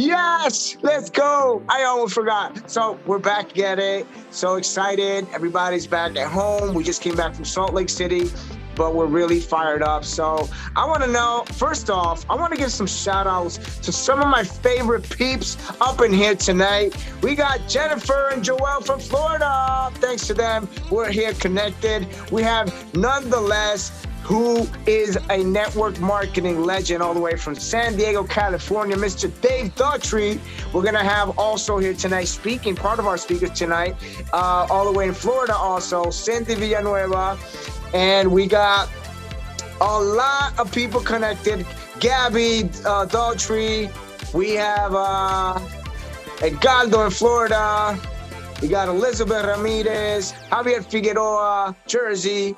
Yes, let's go. I almost forgot. So we're back at it. So excited. Everybody's back at home. We just came back from Salt Lake City, but we're really fired up. So I want to know, first off, I want to give some shout outs to some of my favorite peeps up in here tonight. We got Jennifer and Joelle from Florida. Thanks to them, we're here connected. We have Nonetheless, who is a network marketing legend all the way from San Diego, California, Mr. Dave Daughtry. We're going to have also here tonight speaking, part of our speakers tonight, all the way in Florida also, Cindy Villanueva. And we got a lot of people connected. Gabby Daughtry. We have Edgardo in Florida. We got Elizabeth Ramirez, Javier Figueroa, Jersey.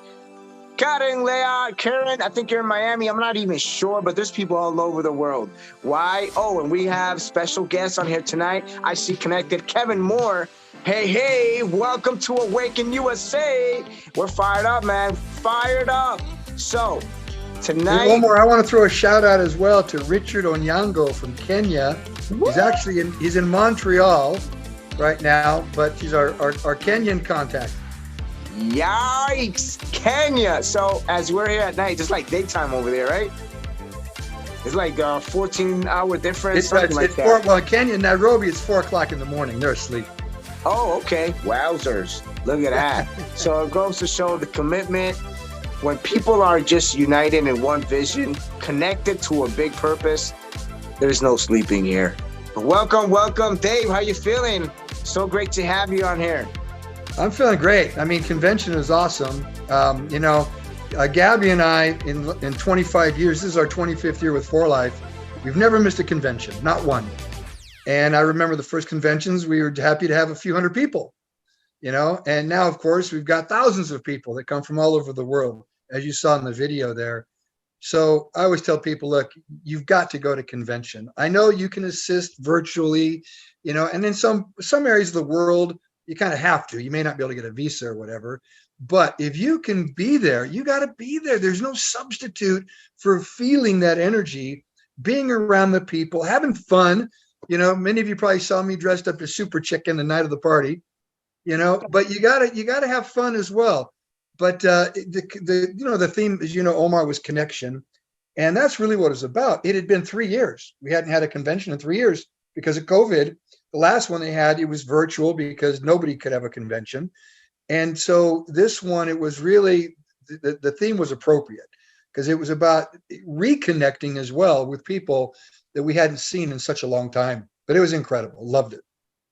Karen, I think you're in Miami. I'm not even sure, but there's people all over the world. Why? Oh, and we have special guests on here tonight. I see connected Kevin Moore. Hey, welcome to Awaken USA. We're fired up, man. Fired up. So, tonight. One more. I want to throw a shout out as well to Richard Onyango from Kenya. Woo! He's in Montreal right now, but he's our Kenyan contact. Yikes, Kenya. So as we're here at night, it's like daytime over there, right? It's like a 14-hour difference, Well, Kenya, Nairobi, it's 4 o'clock in the morning. They're asleep. Oh, okay. Wowzers. Look at that. So it goes to show the commitment. When people are just united in one vision, connected to a big purpose, there's no sleeping here. But welcome. Dave, how you feeling? So great to have you on here. I'm feeling great. I mean, convention is awesome. Gabby and I, in 25 years, this is our 25th year with For Life, we've never missed a convention, not one. And I remember the first conventions, we were happy to have a few hundred people, and now, of course, we've got thousands of people that come from all over the world, as you saw in the video there. So I always tell people, look, you've got to go to convention. I know you can assist virtually, and in some areas of the world, you kind of have to. You may not be able to get a visa or whatever, but if you can be there, you got to be there. There's no substitute for feeling that energy, being around the people, having fun. Many of you probably saw me dressed up as Super Chicken the night of the party, but you gotta have fun as well. But the theme, as Omar, was connection, and that's really what it's about. It had been 3 years. We hadn't had a convention in 3 years because of COVID. The last one they had, it was virtual because nobody could have a convention. And so this one, it was really, the theme was appropriate because it was about reconnecting as well with people that we hadn't seen in such a long time. But it was incredible. Loved it.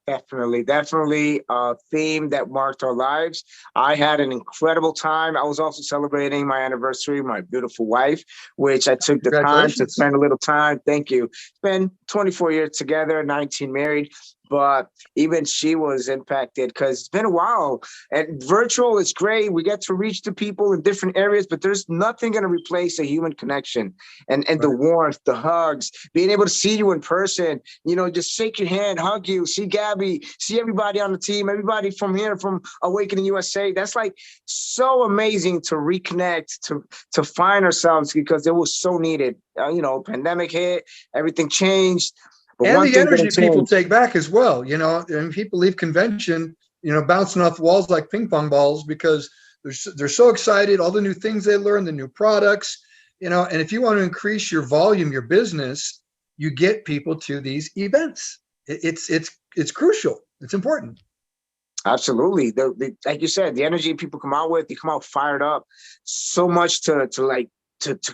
Definitely a theme that marked our lives. I had an incredible time. I was also celebrating my anniversary, my beautiful wife, which I took the time to spend a little time. Thank you. Spend 24 years together, 19 married. But even she was impacted because it's been a while. And virtual is great. We get to reach the people in different areas, but there's nothing going to replace a human connection and right. The warmth, the hugs, being able to see you in person, just shake your hand, hug you, see Gabby, see everybody on the team, everybody from here, from Awakening USA. That's like so amazing to reconnect, to find ourselves because it was so needed. Pandemic hit, everything changed. And the energy people take back as well, and people leave convention, bouncing off the walls like ping pong balls because they're so excited, all the new things they learn, the new products, and if you want to increase your volume, your business, you get people to these events. It's crucial. It's important. Absolutely. Like you said, the energy people come out with, they come out fired up, so much to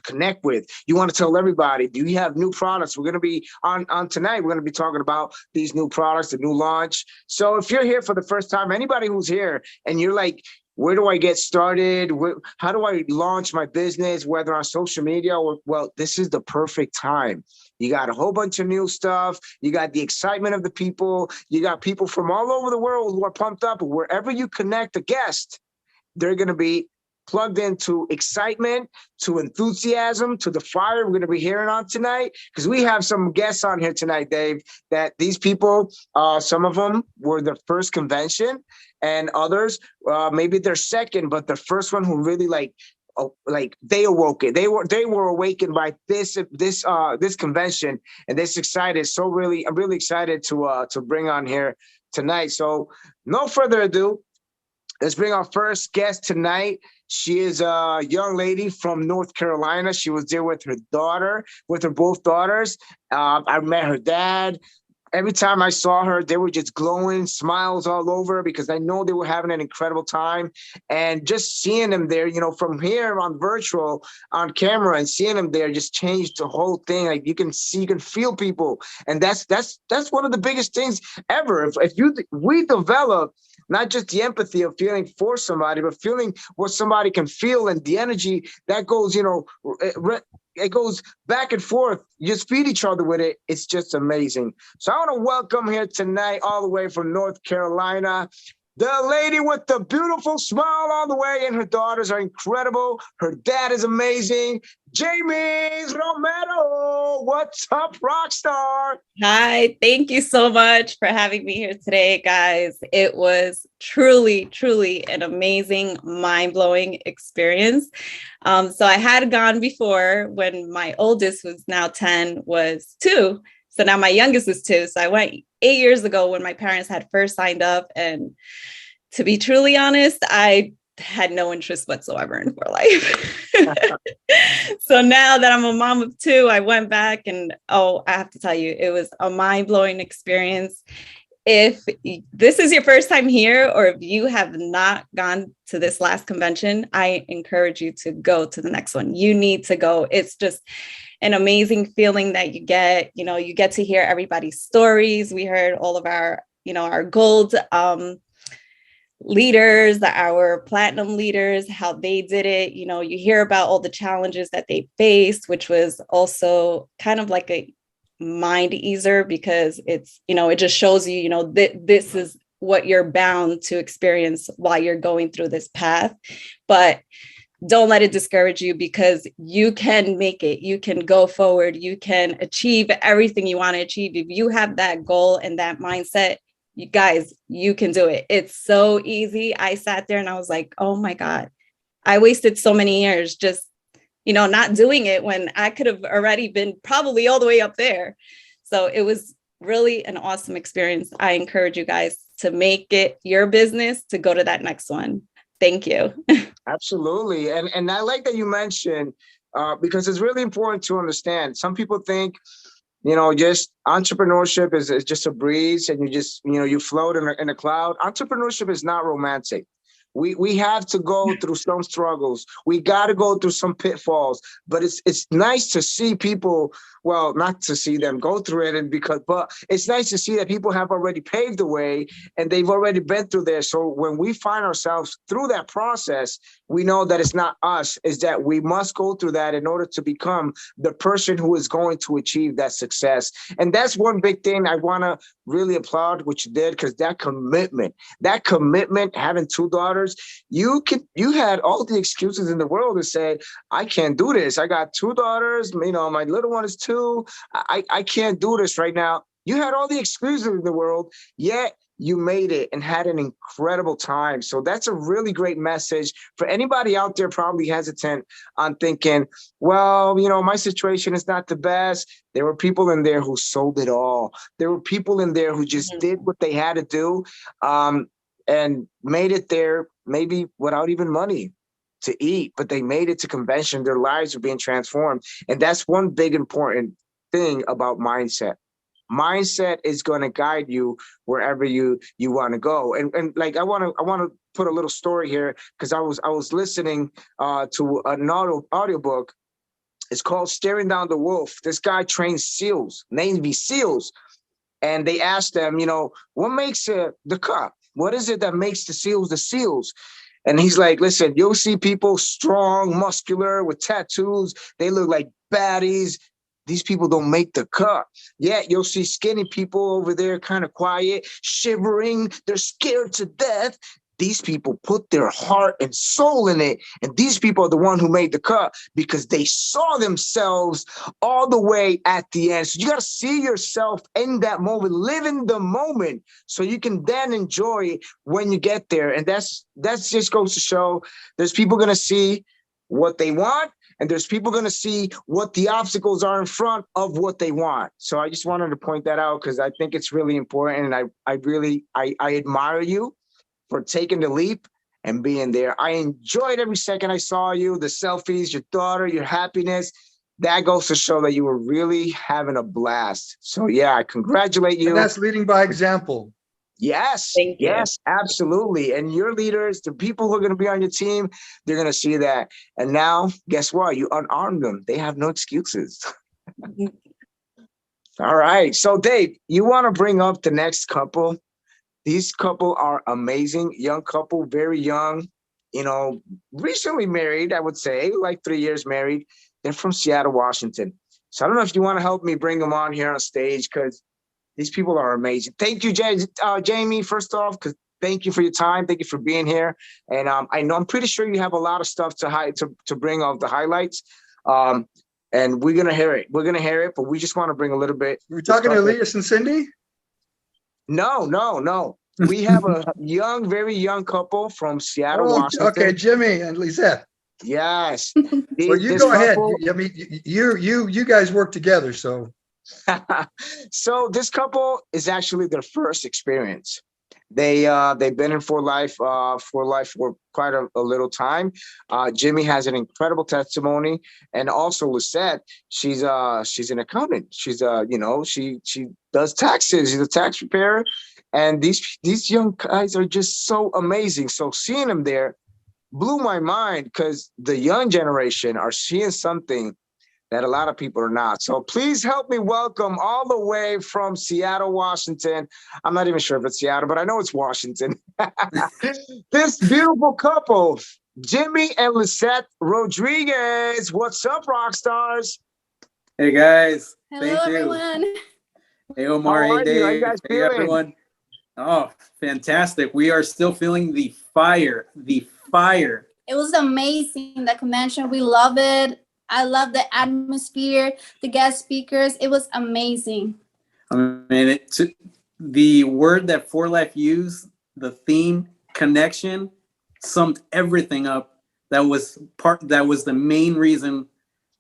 connect with. You want to tell everybody, do you have new products? We're going to be on tonight. We're going to be talking about these new products, the new launch. So if you're here for the first time, anybody who's here and you're like, where do I get started? How do I launch my business, whether on social media well, this is the perfect time. You got a whole bunch of new stuff. You got the excitement of the people. You got people from all over the world who are pumped up. Wherever you connect a guest, they're going to be plugged into excitement, to enthusiasm, to the fire we're going to be hearing on tonight. Because we have some guests on here tonight, Dave, that these people, some of them were their first convention and others, maybe their second, but the first one who really like they awoke it. They were awakened by this convention, and they're excited. So really, I'm really excited to bring on here tonight. So no further ado, let's bring our first guest tonight. She is a young lady from North Carolina. She was there with her daughter, with her both daughters. I met her dad. Every time I saw her, they were just glowing, smiles all over, because I know they were having an incredible time. And just seeing them there, from here on virtual, on camera, and seeing them there just changed the whole thing. Like, you can see, you can feel people, and that's one of the biggest things ever. We develop not just the empathy of feeling for somebody, but feeling what somebody can feel, and the energy that goes, it goes back and forth. You just feed each other with it. It's just amazing. So I want to welcome here tonight, all the way from North Carolina, the lady with the beautiful smile all the way, and her daughters are incredible. Her dad is amazing. Jamie Romero, what's up, rock star? Hi, thank you so much for having me here today, guys. It was truly, truly an amazing, mind-blowing experience. So I had gone before when my oldest, who's now 10, was 2. So now my youngest is 2. So I went 8 years ago when my parents had first signed up. And to be truly honest, I had no interest whatsoever in 4Life. So now that I'm a mom of 2, I went back and, I have to tell you, it was a mind-blowing experience. If this is your first time here, or if you have not gone to this last convention, I encourage you to go to the next one. You need to go. It's just an amazing feeling that you get. You get to hear everybody's stories. We heard all of our, our gold leaders, our platinum leaders, how they did it. You hear about all the challenges that they faced, which was also kind of like a mind easer, because it's, it just shows you, this is what you're bound to experience while you're going through this path. But don't let it discourage you, because you can make it. You can go forward. You can achieve everything you want to achieve. If you have that goal and that mindset, you guys, you can do it. It's so easy. I sat there and I was like, oh my God, I wasted so many years just, not doing it, when I could have already been probably all the way up there. So it was really an awesome experience. I encourage you guys to make it your business to go to that next one. Thank you. Absolutely. And I like that you mentioned, because it's really important to understand. Some people think, just entrepreneurship is just a breeze, and you just, you float in a cloud. Entrepreneurship is not romantic. We have to go through some struggles. We got to go through some pitfalls, but it's nice to see people, well, not to see them go through it, but it's nice to see that people have already paved the way and they've already been through there. So when we find ourselves through that process, we know that it's not us, is that we must go through that in order to become the person who is going to achieve that success. And that's one big thing I want to really applaud what you did, because that commitment, having 2 daughters, you had all the excuses in the world to say, I can't do this. I got 2 daughters, my little one is 2. I can't do this right now. You had all the excuses in the world, yet you made it and had an incredible time. So that's a really great message for anybody out there probably hesitant on thinking, well, my situation is not the best. There were people in there who sold it all. There were people in there who just did what they had to do, and made it there, maybe without even money to eat, but they made it to convention. Their lives are being transformed. And that's one big important thing about mindset. Mindset is going to guide you wherever you want to go. And like, I want to put a little story here, because I was listening to an audiobook. It's called Staring Down the Wolf. This guy trains SEALs, Navy SEALs. And they asked them, what makes the cut? What is it that makes the SEALs the SEALs? And he's like, listen, you'll see people strong, muscular, with tattoos. They look like baddies. These people don't make the cut. Yet you'll see skinny people over there, kind of quiet, shivering. They're scared to death. These people put their heart and soul in it. And these people are the one who made the cut, because they saw themselves all the way at the end. So you got to see yourself in that moment, live in the moment, so you can then enjoy it when you get there. And that's just goes to show there's people going to see what they want, and there's people going to see what the obstacles are in front of what they want. So I just wanted to point that out because I think it's really important, and I admire you for taking the leap and being there. I enjoyed every second I saw you, the selfies, your daughter, your happiness. That goes to show that you were really having a blast. So yeah, I congratulate you. And that's leading by example. Yes, Thank you. yes, absolutely. And your leaders, the people who are going to be on your team, they're going to see that. And now, guess what? You unarmed them. They have no excuses. All right. So Dave, you want to bring up the next couple? These couple are amazing, young couple, very young, recently married, I would say, like 3 years married. They're from Seattle, Washington. So I don't know if you want to help me bring them on here on stage because these people are amazing. Thank you, Jamie, first off, because thank you for your time. Thank you for being here. And I'm pretty sure you have a lot of stuff to bring off the highlights. And we're going to hear it. We're going to hear it, but we just want to bring a little bit. We're talking to Elias and Cindy? No. We have a very young couple from Seattle, Washington. Okay, Jimmy and Lisette. Yes. Well, you go ahead. I mean, you guys work together, so. So this couple is actually their first experience. They've been in for life for quite a little time. Jimmy has an incredible testimony, and also Lisette, she's an accountant. She's she does taxes. She's a tax preparer, and these young guys are just so amazing. So seeing them there blew my mind because the young generation are seeing something that a lot of people are not. So please help me welcome all the way from Seattle, Washington. I'm not even sure if it's Seattle, but I know it's Washington. This beautiful couple, Jimmy and Lisette Rodriguez. What's up, rock stars? Hey guys. Hello, everyone. Hey Omar. How are hey you? How Dave. you guys Hey feeling? everyone. Oh, fantastic. We are still feeling the fire. It was amazing, the convention. We love it. I love the atmosphere, the guest speakers. It was amazing. I mean, the word that For Life used, the theme, connection, summed everything up. That was the main reason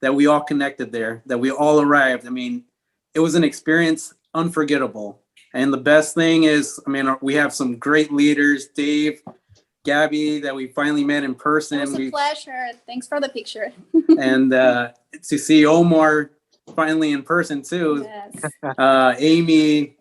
that we all connected there, that we all arrived. I mean, it was an experience unforgettable. And the best thing is, I mean, we have some great leaders, Dave, Gabby, that we finally met in person. It was a pleasure. Thanks for the picture. And to see Omar finally in person too. Yes. Amy,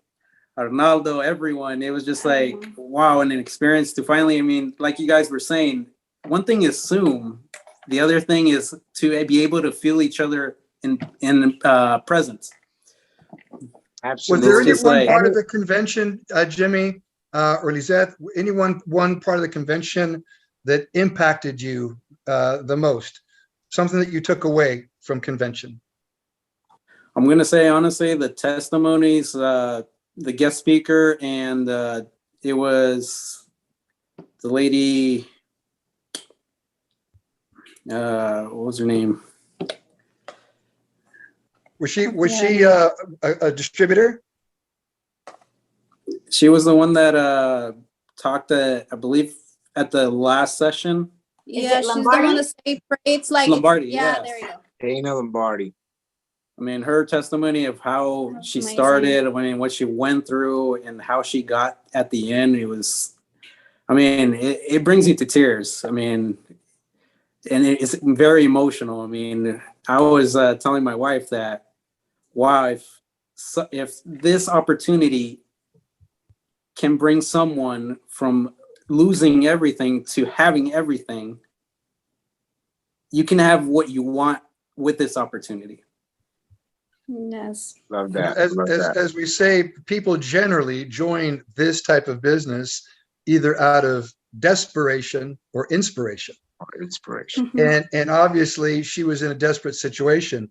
Arnaldo, everyone. It was just like, wow, and an experience to finally, I mean, like you guys were saying, one thing is Zoom. The other thing is to be able to feel each other in presence. Absolutely. Was there any one part of the convention, Jimmy, or Lisette, one part of the convention that impacted you the most? Something that you took away from convention? I'm going to say, honestly, the testimonies, the guest speaker, and it was the lady, what was her name? Was she a distributor? She was the one that talked, I believe, at the last session. Yeah, she's the one that say it's like Lombardi. Yeah, yes. there you go. Dana Lombardi. I mean, her testimony of how That's she amazing. started, I mean, what she went through and how she got at the end, it was, I mean, it brings you to tears. I mean, and it's very emotional. I mean, I was telling my wife that, wow, if this opportunity can bring someone from losing everything to having everything, you can have what you want with this opportunity. Yes. Love that. As we say, people generally join this type of business either out of desperation or inspiration. Inspiration. And obviously she was in a desperate situation.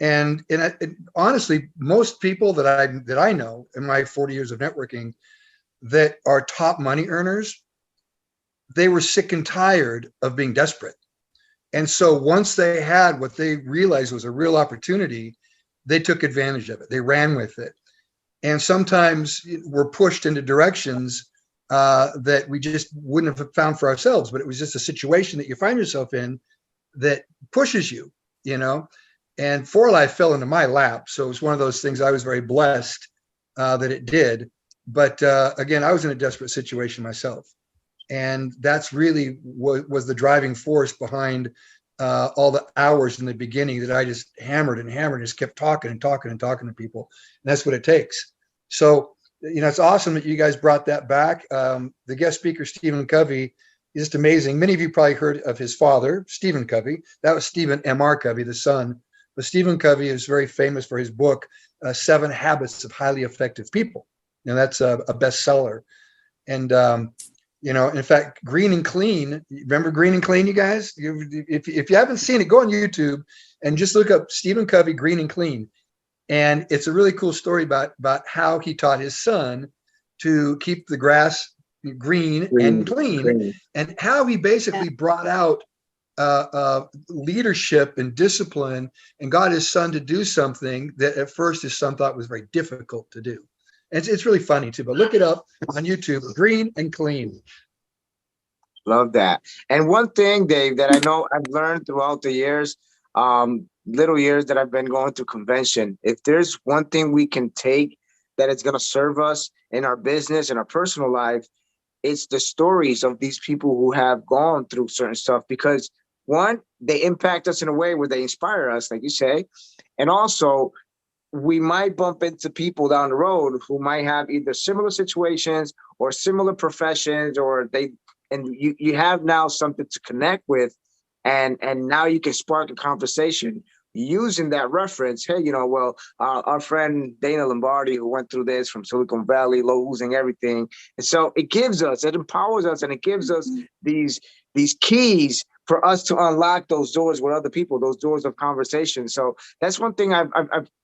And honestly, most people that I know in my 40 years of networking that are top money earners, they were sick and tired of being desperate. And so once they had what they realized was a real opportunity, they took advantage of it. They ran with it. And sometimes we're pushed into directions that we just wouldn't have found for ourselves, but it was just a situation that you find yourself in that pushes you, you know. And For Life fell into my lap. So it was one of those things I was very blessed that it did. But again, I was in a desperate situation myself. And that's really what was the driving force behind all the hours in the beginning that I just hammered and hammered, just kept talking and talking and talking to people. And that's what it takes. So, you know, it's awesome that you guys brought that back. The guest speaker, Stephen Covey, is just amazing. Many of you probably heard of his father, Stephen Covey. That was Stephen M.R. Covey, the son. But Stephen Covey is very famous for his book, 7 Habits of Highly Effective People. And that's a bestseller. And, you know, in fact, Green and Clean, remember Green and Clean, you guys? If you haven't seen it, go on YouTube and just look up Stephen Covey, Green and Clean. And it's a really cool story about how he taught his son to keep the grass green and clean, and how he basically brought out leadership and discipline and got his son to do something that at first his son thought was very difficult to do. And it's really funny too, but look it up on YouTube, Green and Clean. Love that. And one thing, Dave, that I know I've learned throughout the years, little years that I've been going to convention, if there's one thing we can take that is going to serve us in our business and our personal life, it's the stories of these people who have gone through certain stuff, because one, they impact us in a way where they inspire us, like you say. And also, we might bump into people down the road who might have either similar situations or similar professions, or you have now something to connect with. And now you can spark a conversation using that reference. Hey, you know, well, our friend Dana Lombardi, who went through this from Silicon Valley, losing everything. And so it empowers us, and it gives us these keys for us to unlock those doors with other people, those doors of conversation. So that's one thing I've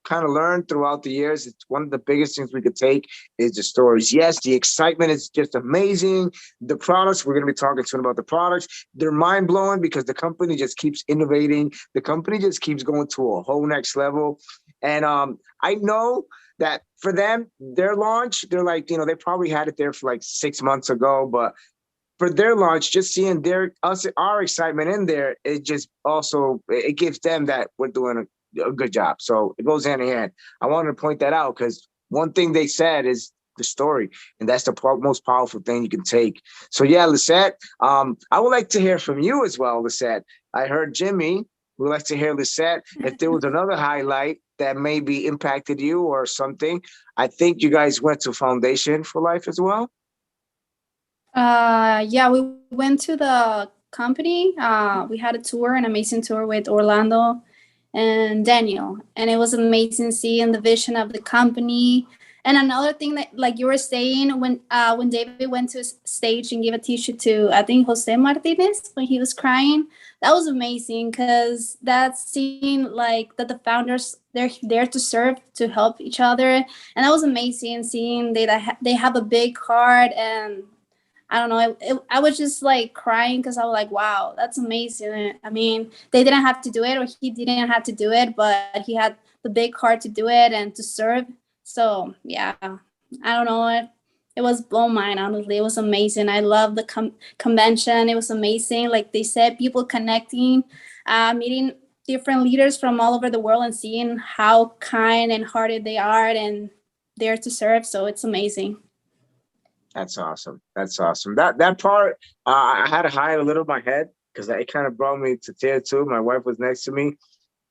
kind of learned throughout the years. It's one of the biggest things we could take is the stories. Yes, the excitement is just amazing. The products, we're going to be talking soon about the products. They're mind blowing because the company just keeps innovating. The company just keeps going to a whole next level. And I know that for them, their launch, they're like, you know, they probably had it there for like 6 months ago, but for their launch, just seeing our excitement in there, it just also, it gives them that we're doing a good job. So it goes hand in hand. I wanted to point that out because one thing they said is the story, and that's the most powerful thing you can take. So yeah, Lisette, I would like to hear from you as well, Lisette. I heard Jimmy would like to hear Lisette. If there was another highlight that maybe impacted you or something, I think you guys went to Foundation for Life as well. Yeah, we went to the company. We had a tour, an amazing tour with Orlando and Daniel, and it was amazing seeing the vision of the company. And another thing that, like you were saying, when David went to stage and gave a t-shirt to, I think, Jose Martinez when he was crying, that was amazing, because that's seeing like that the founders, they're there to serve, to help each other, and that was amazing seeing they have a big heart. And I don't know, I was just like crying because I was like, wow, that's amazing. I mean, they didn't have to do it, or he didn't have to do it, but he had the big heart to do it and to serve. So yeah, I don't know. It was blown mine, honestly. It was amazing. I love the convention. It was amazing. Like they said, people connecting, meeting different leaders from all over the world and seeing how kind and hearted they are and there to serve. So it's amazing. That's awesome. That's awesome. That part, I had to hide a little of my head because it kind of brought me to tears too. My wife was next to me,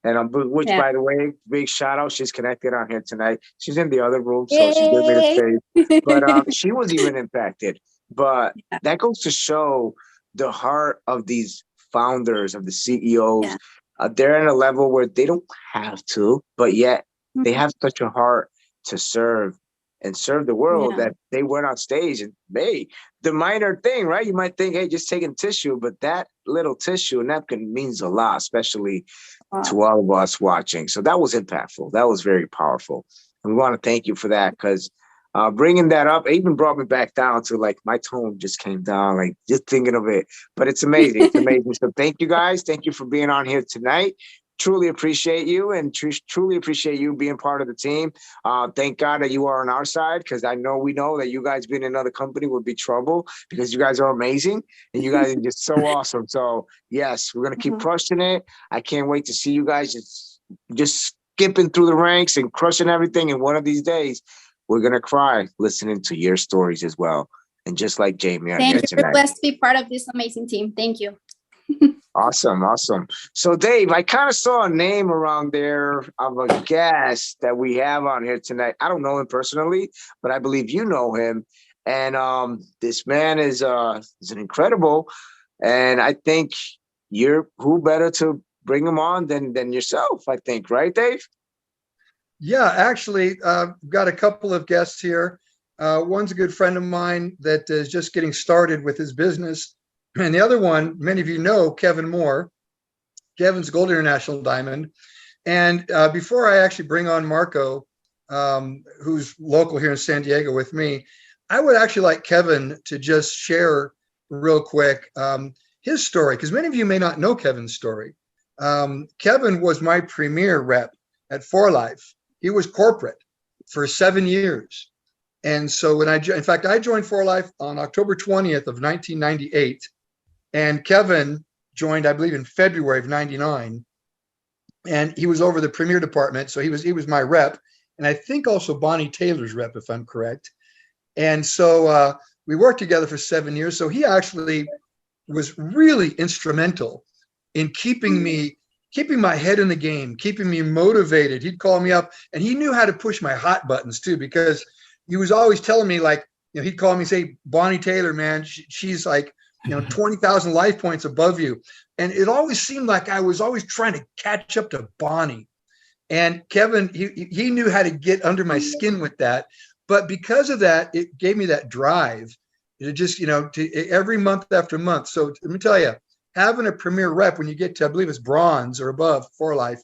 and which, by the way, big shout out. She's connected on here tonight. She's in the other room, so she gave me the space. But she was even impacted. But that goes to show the heart of these founders, of the CEOs. Yeah. They're at a level where they don't have to, but yet they have such a heart to serve and serve the world that they went on stage and the minor thing, right? You might think, hey, just taking tissue, but that little tissue napkin means a lot, especially to all of us watching. So that was impactful. That was very powerful. And we want to thank you for that, because bringing that up, it even brought me back down to like my tone just came down, like just thinking of it. But it's amazing. It's amazing. So thank you guys. Thank you for being on here tonight. truly appreciate you and truly appreciate you being part of the team. Thank God that you are on our side, because we know that you guys being in another company would be trouble, because you guys are amazing and you guys are just so awesome. So yes, we're going to keep crushing it. I can't wait to see you guys just skipping through the ranks and crushing everything. And one of these days, we're going to cry listening to your stories as well. And just like Jamie, Thank you. We're blessed to be part of this amazing team. Thank you. Awesome. So Dave, I kind of saw a name around there of a guest that we have on here tonight. I don't know him personally, but I believe you know him. And this man is an incredible. And I think who better to bring him on than yourself, I think, right, Dave? Yeah, actually, got a couple of guests here. One's a good friend of mine that is just getting started with his business. And the other one, many of you know, Kevin Moore. Kevin's Gold International Diamond. And before I actually bring on Marco, who's local here in San Diego with me, I would actually like Kevin to just share real quick his story, because many of you may not know Kevin's story. Kevin was my premier rep at 4Life. He was corporate for 7 years. And so I joined 4Life on October 20th of 1998. And Kevin joined, I believe, in February of 99. And he was over the premier department. So he was my rep. And I think also Bonnie Taylor's rep, if I'm correct. And so we worked together for 7 years. So he actually was really instrumental in keeping my head in the game, keeping me motivated. He'd call me up, and he knew how to push my hot buttons too, because he was always telling me, like, he'd call me and say, Bonnie Taylor, man, she's like, 20,000 life points above you. And it always seemed like I was always trying to catch up to Bonnie. And Kevin, he knew how to get under my skin with that. But because of that, it gave me that drive to just, to every month after month. So let me tell you, having a premier rep when you get to, I believe it's bronze or above 4Life,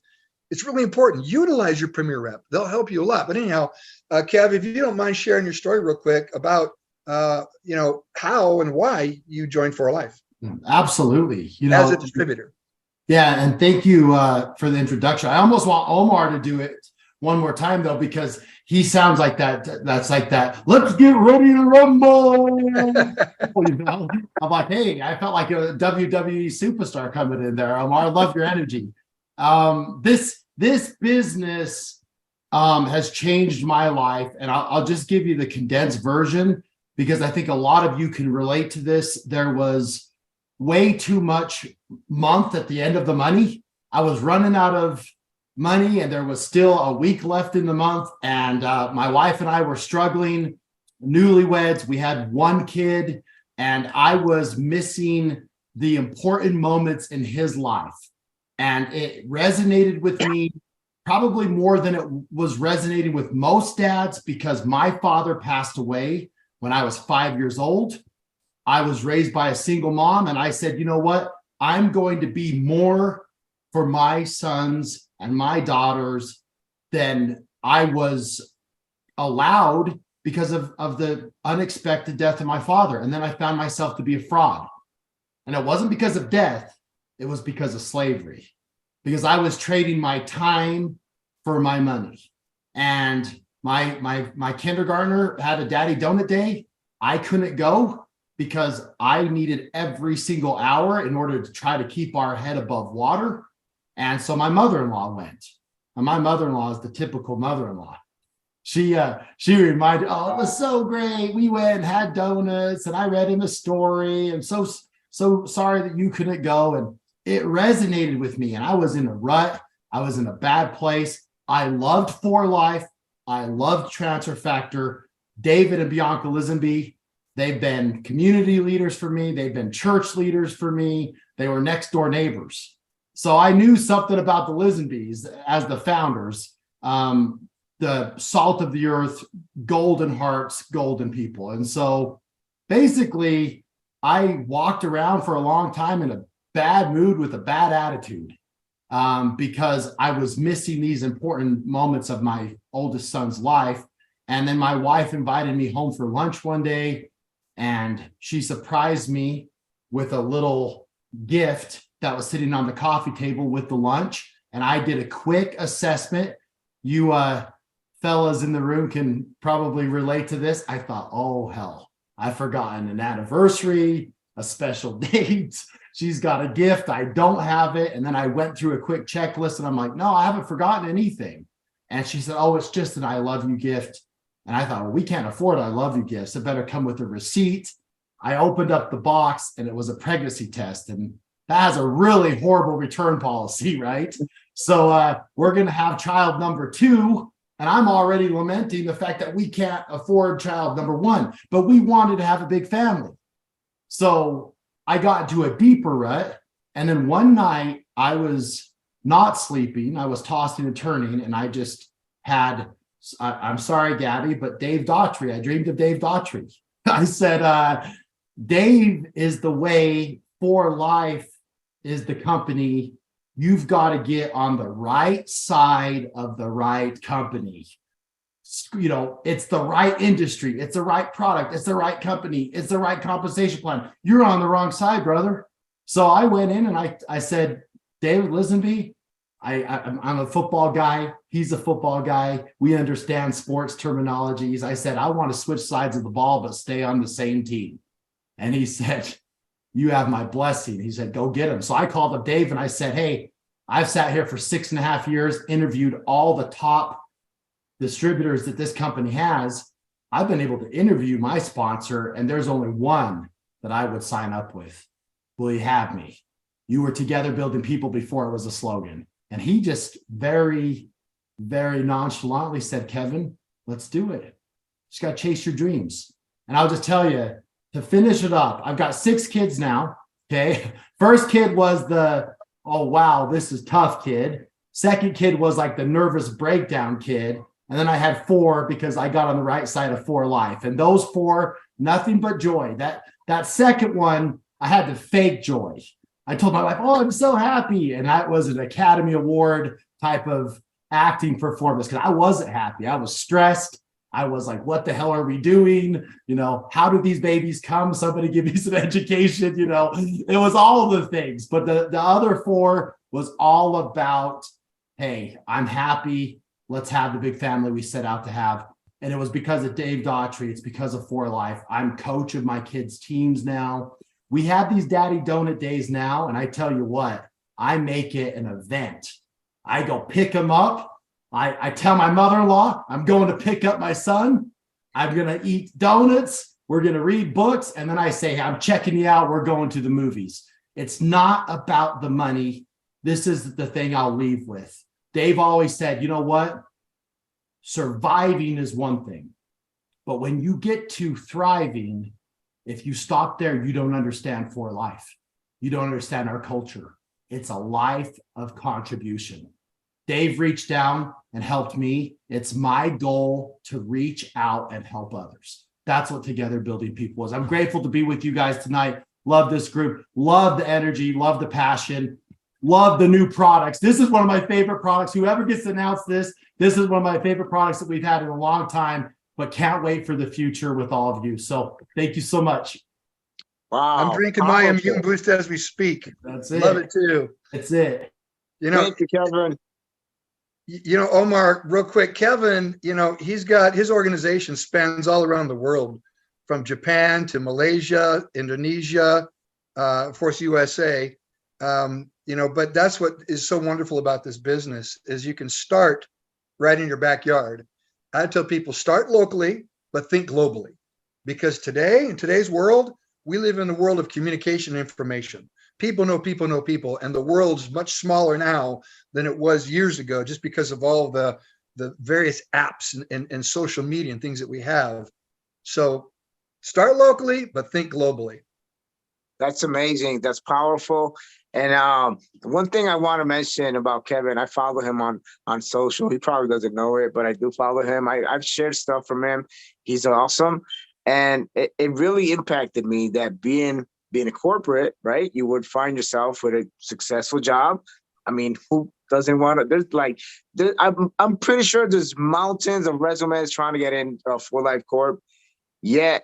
it's really important. Utilize your premier rep. They'll help you a lot. But anyhow, Kev, if you don't mind sharing your story real quick about, how and why you joined 4Life. Absolutely. As a distributor. Yeah. And thank you for the introduction. I almost want Omar to do it one more time, though, because he sounds like that. That's like that. Let's get ready to rumble. I'm like, hey, I felt like a WWE superstar coming in there. Omar, I love your energy. This business has changed my life, and I'll just give you the condensed version, because I think a lot of you can relate to this. There was way too much month at the end of the money. I was running out of money, and there was still a week left in the month. And my wife and I were struggling, newlyweds. We had one kid, and I was missing the important moments in his life. And it resonated with me probably more than it was resonating with most dads, because my father passed away when I was 5 years old. I was raised by a single mom, and I said, you know what? I'm going to be more for my sons and my daughters than I was allowed because of the unexpected death of my father. And then I found myself to be a fraud. And it wasn't because of death. It was because of slavery, because I was trading my time for my money. And my kindergartner had a daddy donut day. I couldn't go because I needed every single hour in order to try to keep our head above water. And so my mother-in-law went. And my mother-in-law is the typical mother-in-law. She reminded, oh, it was so great. We went and had donuts, and I read him a story. I'm so sorry that you couldn't go. And it resonated with me. And I was in a rut. I was in a bad place. I loved 4Life. I loved Transfer Factor. David and Bianca Lisenby, they've been community leaders for me. They've been church leaders for me. They were next door neighbors. So I knew something about the Lisenbys as the founders, the salt of the earth, golden hearts, golden people. And so basically I walked around for a long time in a bad mood with a bad attitude, because I was missing these important moments of my oldest son's life. And then my wife invited me home for lunch one day, and she surprised me with a little gift that was sitting on the coffee table with the lunch. and I did a quick assessment. You fellas in the room can probably relate to this. I thought, oh hell, I've forgotten an anniversary, a special date. She's got a gift. I don't have it. And then I went through a quick checklist and I'm like, no, I haven't forgotten anything. And she said, oh, it's just an I love you gift. And I thought, well, we can't afford I love you gifts. It better come with a receipt. I opened up the box and it was a pregnancy test. And that has a really horrible return policy, right? So we're going to have child number 2. And I'm already lamenting the fact that we can't afford child number 1, but we wanted to have a big family. So I got into a deeper rut. And then one night I was not sleeping. I was tossing and turning. And I just had, I'm sorry, Gabby, but Dave Daughtry. I dreamed of Dave Daughtry. I said, Dave is the way, For Life is the company. You've got to get on the right side of the right company. You know, it's the right industry. It's the right product. It's the right company. It's the right compensation plan. You're on the wrong side, brother. So I went in and I said, David Lisenby, I'm a football guy. He's a football guy. We understand sports terminologies. I said, I want to switch sides of the ball, but stay on the same team. And he said, you have my blessing. He said, go get him. So I called up Dave and I said, hey, I've sat here for 6.5 years, interviewed all the top distributors that this company has. I've been able to interview my sponsor, and there's only one that I would sign up with. Will you have me? You were together building people before it was a slogan. And he just very, very nonchalantly said, Kevin, let's do it. Just got to chase your dreams. And I'll just tell you, to finish it up, I've got 6 kids now. Okay. First kid was the, oh, wow, this is tough kid. Second kid was like the nervous breakdown kid. And then I had 4 because I got on the right side of For Life. And those 4, nothing but joy. That second one, I had to fake joy. I told my wife, oh, I'm so happy. And that was an Academy Award type of acting performance because I wasn't happy. I was stressed. I was like, what the hell are we doing? You know, how do these babies come? Somebody give me some education. You know, it was all the things. But the other 4 was all about, hey, I'm happy. Let's have the big family we set out to have. And it was because of Dave Daughtry. It's because of For Life. I'm coach of my kids' teams now. We have these daddy donut days now. And I tell you what, I make it an event. I go pick them up. I tell my mother-in-law, I'm going to pick up my son. I'm going to eat donuts. We're going to read books. And then I say, I'm checking you out. We're going to the movies. It's not about the money. This is the thing I'll leave with. Dave always said, you know what? Surviving is one thing. But when you get to thriving, if you stop there, you don't understand For Life. You don't understand our culture. It's a life of contribution. Dave reached down and helped me. It's my goal to reach out and help others. That's what Together Building People is. I'm grateful to be with you guys tonight. Love this group. Love the energy. Love the passion. Love the new products. This is one of my favorite products. Whoever gets to announce this is one of my favorite products that we've had in a long time, but can't wait for the future with all of you. So thank you so much. Wow. I'm drinking my immune boost as we speak. That's it. Love it too. That's it. You know, Thank you, Kevin. You know, Omar, real quick, Kevin, you know, he's got his organization spans all around the world, from Japan to Malaysia, Indonesia, of course, USA. You know, but that's what is so wonderful about this business is you can start right in your backyard. I tell people start locally, but think globally, because today, in today's world, we live in a world of communication and information. People know people know people, and the world's much smaller now than it was years ago, just because of all the various apps and social media and things that we have. So start locally, but think globally. That's amazing. That's powerful. And one thing I want to mention about Kevin, I follow him on social. He probably doesn't know it, but I do follow him. I've shared stuff from him. He's awesome. And it really impacted me that being a corporate, right? You would find yourself with a successful job. I mean, who doesn't want to? I'm pretty sure there's mountains of resumes trying to get in For Life Corp. Yet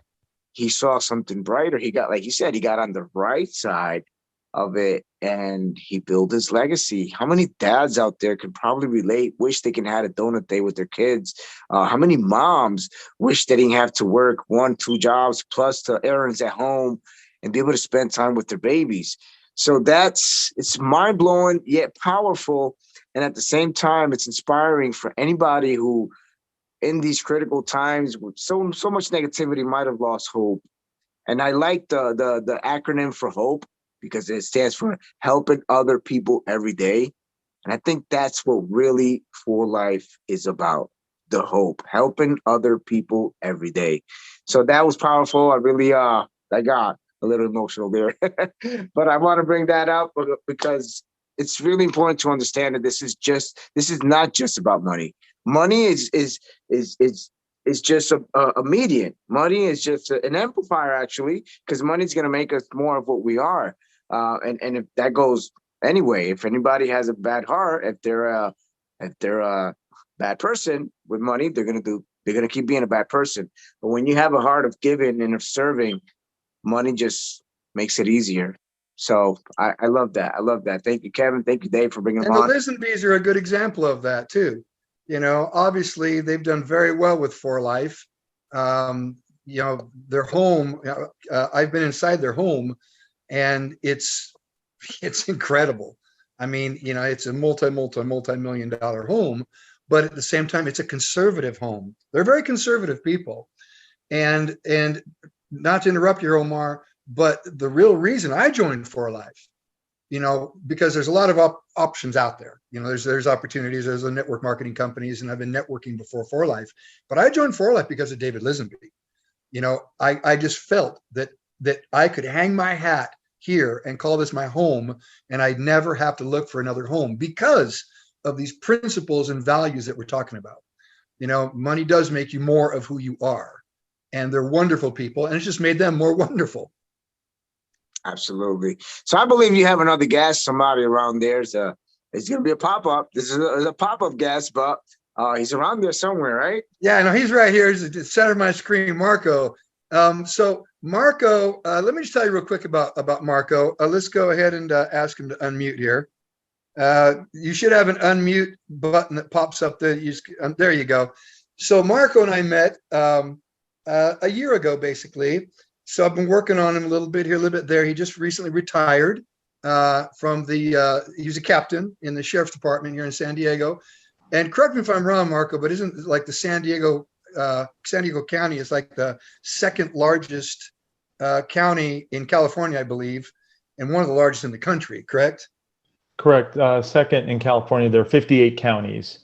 he saw something brighter. He got, like you said, he got on the right side of it, and he built his legacy. How many dads out there can probably relate, wish they can have a donut day with their kids? How many moms wish they didn't have to work 1, 2 jobs plus the errands at home and be able to spend time with their babies? So it's mind-blowing yet powerful, and at the same time it's inspiring for anybody who in these critical times with so much negativity might have lost hope. And I like the acronym for HOPE because it stands for helping other people every day. And I think that's what really For Life is about. The hope, helping other people every day. So that was powerful. I really I got a little emotional there. But I want to bring that up because it's really important to understand that this is not just about money. Money is just a median. Money is just an amplifier, actually, because money is going to make us more of what we are. And if that goes anyway, if anybody has a bad heart, if they're a bad person with money, they're gonna keep being a bad person. But when you have a heart of giving and of serving, money just makes it easier. So I love that. I love that. Thank you, Kevin. Thank you, Dave, for bringing them And on. the Lisenbees are a good example of that too. Obviously they've done very well with For Life. Their home, I've been inside their home, and it's incredible. I mean, it's a multi-million dollar home, but at the same time, it's a conservative home. They're very conservative people. And not to interrupt you, Omar, but the real reason I joined For Life, because there's a lot of options out there. There's opportunities. There's the network marketing companies, and I've been networking before For Life. But I joined For Life because of David Lisenbee. I just felt that I could hang my hat here and call this my home, and I'd never have to look for another home because of these principles and values that we're talking about. Money does make you more of who you are, and they're wonderful people, and it's just made them more wonderful. Absolutely. So I believe you have another guest, somebody around there. It's going to be a pop-up. This is a pop-up guest, but he's around there somewhere, right? Yeah, no, he's right here. He's at the center of my screen, Marco. So Marco, let me just tell you real quick about Marco. Let's go ahead and ask him to unmute here. You should have an unmute button that pops up there. There you go. So Marco and I met a year ago, basically. So I've been working on him a little bit here, a little bit there. He just recently retired from he was a captain in the sheriff's department here in San Diego. And correct me if I'm wrong, Marco, but isn't like the San Diego County is like the second largest county in California, I believe, and one of the largest in the country, correct? Correct. Second in California, there are 58 counties.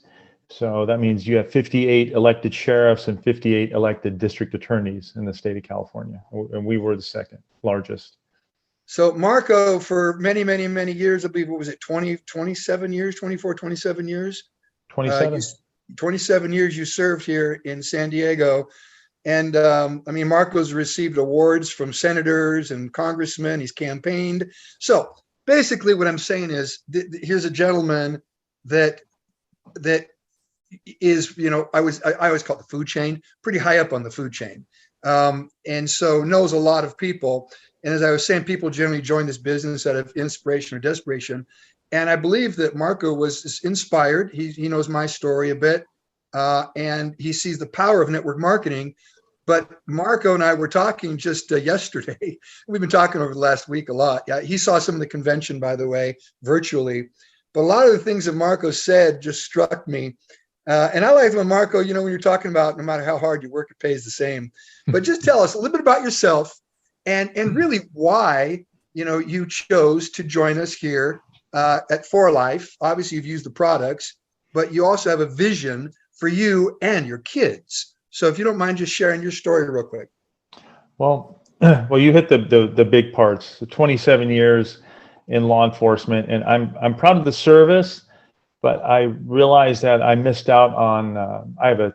So that means you have 58 elected sheriffs and 58 elected district attorneys in the state of California. And we were the second largest. So Marco, for many, many, many years, I believe, what was it, 27 years, 24, 27 years? 27. 27 years you served here in San Diego. And Marco's received awards from senators and congressmen. He's campaigned. So basically what I'm saying is here's a gentleman that is, I always call it the food chain, pretty high up on the food chain. And so knows a lot of people. And as I was saying, people generally join this business out of inspiration or desperation. And I believe that Marco was inspired. He knows my story a bit, and he sees the power of network marketing. But Marco and I were talking just yesterday. We've been talking over the last week a lot. Yeah, he saw some of the convention, by the way, virtually. But a lot of the things that Marco said just struck me. And I like when Marco, when you're talking about no matter how hard you work, it pays the same. But just tell us a little bit about yourself and really why, you chose to join us here at For Life. Obviously, you've used the products, but you also have a vision for you and your kids. So if you don't mind just sharing your story real quick. Well, you hit the big parts. 27 years in law enforcement, and I'm proud of the service, but I realized that I missed out on. I have a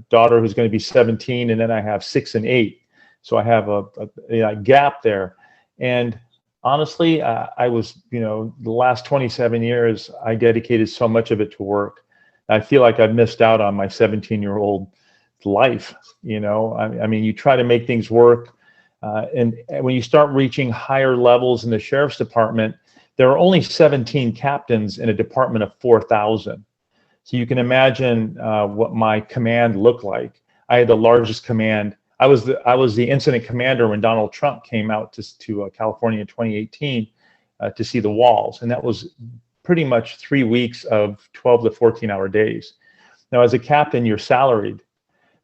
daughter who's going to be 17, and then I have 6 and 8, so I have a gap there. And honestly, I was, the last 27 years, I dedicated so much of it to work. I feel like I've missed out on my 17-year-old life. I mean, you try to make things work. And when you start reaching higher levels in the sheriff's department, there are only 17 captains in a department of 4,000. So you can imagine what my command looked like. I had the largest command. I was the incident commander when Donald Trump came out to California in 2018 to see the walls, and that was pretty much 3 weeks of 12 to 14-hour days. Now, as a captain, you're salaried,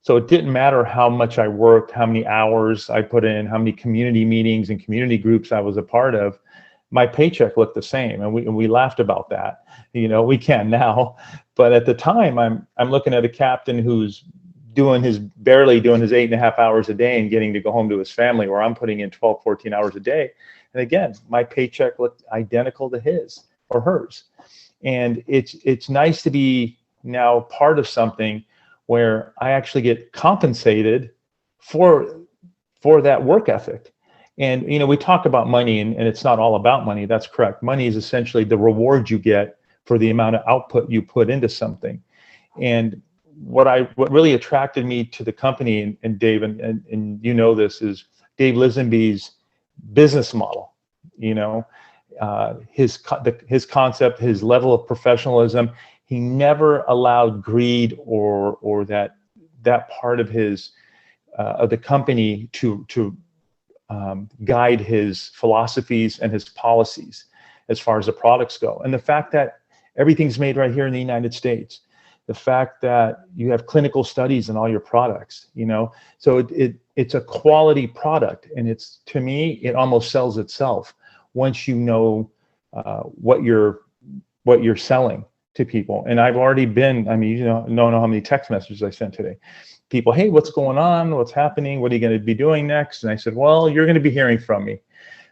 so it didn't matter how much I worked, how many hours I put in, how many community meetings and community groups I was a part of. My paycheck looked the same, and we laughed about that. You know, we can now, but at the time, I'm looking at a captain who's barely doing his 8.5 hours a day and getting to go home to his family, where I'm putting in 12, 14 hours a day. And again, my paycheck looked identical to his or hers. And it's nice to be now part of something where I actually get compensated for that work ethic. And, you know, we talk about money, and it's not all about money. That's correct. Money is essentially the reward you get for the amount of output you put into something. And what really attracted me to the company, and Dave, and you know this, is Dave Lisenby's business model. You know, his concept, his level of professionalism. He never allowed greed or that part of his of the company to guide his philosophies and his policies as far as the products go. And the fact that everything's made right here in the United States, the fact that you have clinical studies in all your products, you know, so it's a quality product, and to me, it almost sells itself once you know what you're selling to people. And I've already been, I mean, you know, don't know how many text messages I sent today. People, hey, what's going on? What's happening? What are you going to be doing next? And I said, well, you're going to be hearing from me.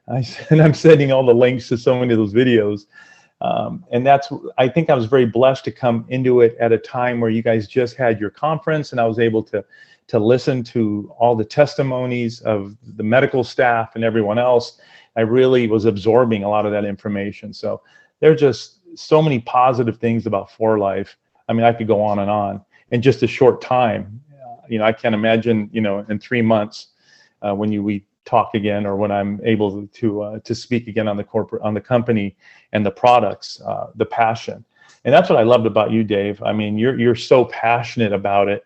And I'm sending all the links to so many of those videos. And I think I was very blessed to come into it at a time where you guys just had your conference, and I was able to listen to all the testimonies of the medical staff and everyone else. I really was absorbing a lot of that information. So there are just so many positive things about For Life. I mean, I could go on and on in just a short time. You know, I can't imagine, you know, in 3 months when we talk again, or when I'm able to speak again on the company and the products, the passion. And that's what I loved about you, Dave. I mean, you're so passionate about it,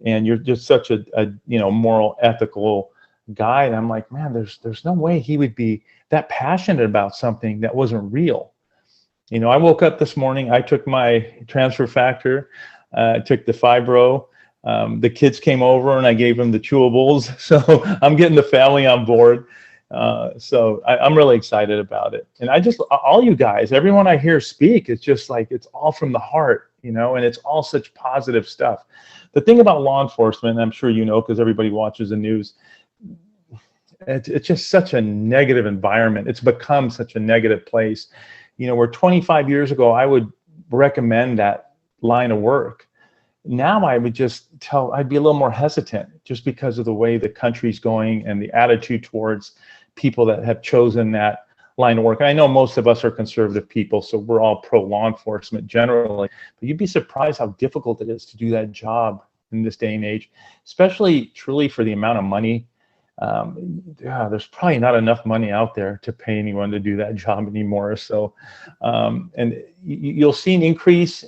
and you're just such a you know, moral, ethical guy. And I'm like, man, there's no way he would be that passionate about something that wasn't real. You know, I woke up this morning, I took my transfer factor, took the fibro. The kids came over and I gave them the chewables. So I'm getting the family on board. So I'm really excited about it. And all you guys, everyone I hear speak, it's just like, it's all from the heart, you know, and it's all such positive stuff. The thing about law enforcement, and I'm sure you know, because everybody watches the news, it's just such a negative environment. It's become such a negative place. You know, where 25 years ago, I would recommend that line of work. Now I would I'd be a little more hesitant, just because of the way the country's going and the attitude towards people that have chosen that line of work. And I know most of us are conservative people, so we're all pro law enforcement generally, but you'd be surprised how difficult it is to do that job in this day and age, especially truly for the amount of money. There's probably not enough money out there to pay anyone to do that job anymore. So, and you'll see an increase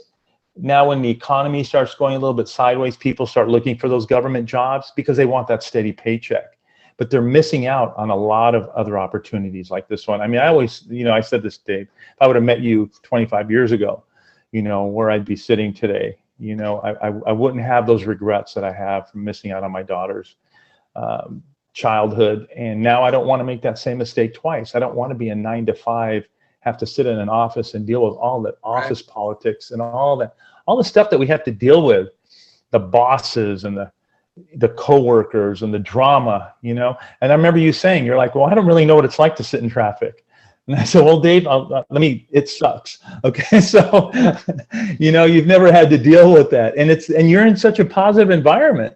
now when the economy starts going a little bit sideways. People start looking for those government jobs because they want that steady paycheck, but they're missing out on a lot of other opportunities like this one. I mean, I always, you know, I said this, Dave, if I would have met you 25 years ago, you know, where I'd be sitting today, you know, I wouldn't have those regrets that I have from missing out on my daughter's childhood. And now I don't want to make that same mistake twice. I don't want to be a 9 to 5, have to sit in an office and deal with all the office politics and all the stuff that we have to deal with, the bosses and the coworkers and the drama, you know. And I remember you saying, you're like, well, I don't really know what it's like to sit in traffic. And I said, well, Dave, it sucks. Okay. So, you know, you've never had to deal with that. And you're in such a positive environment.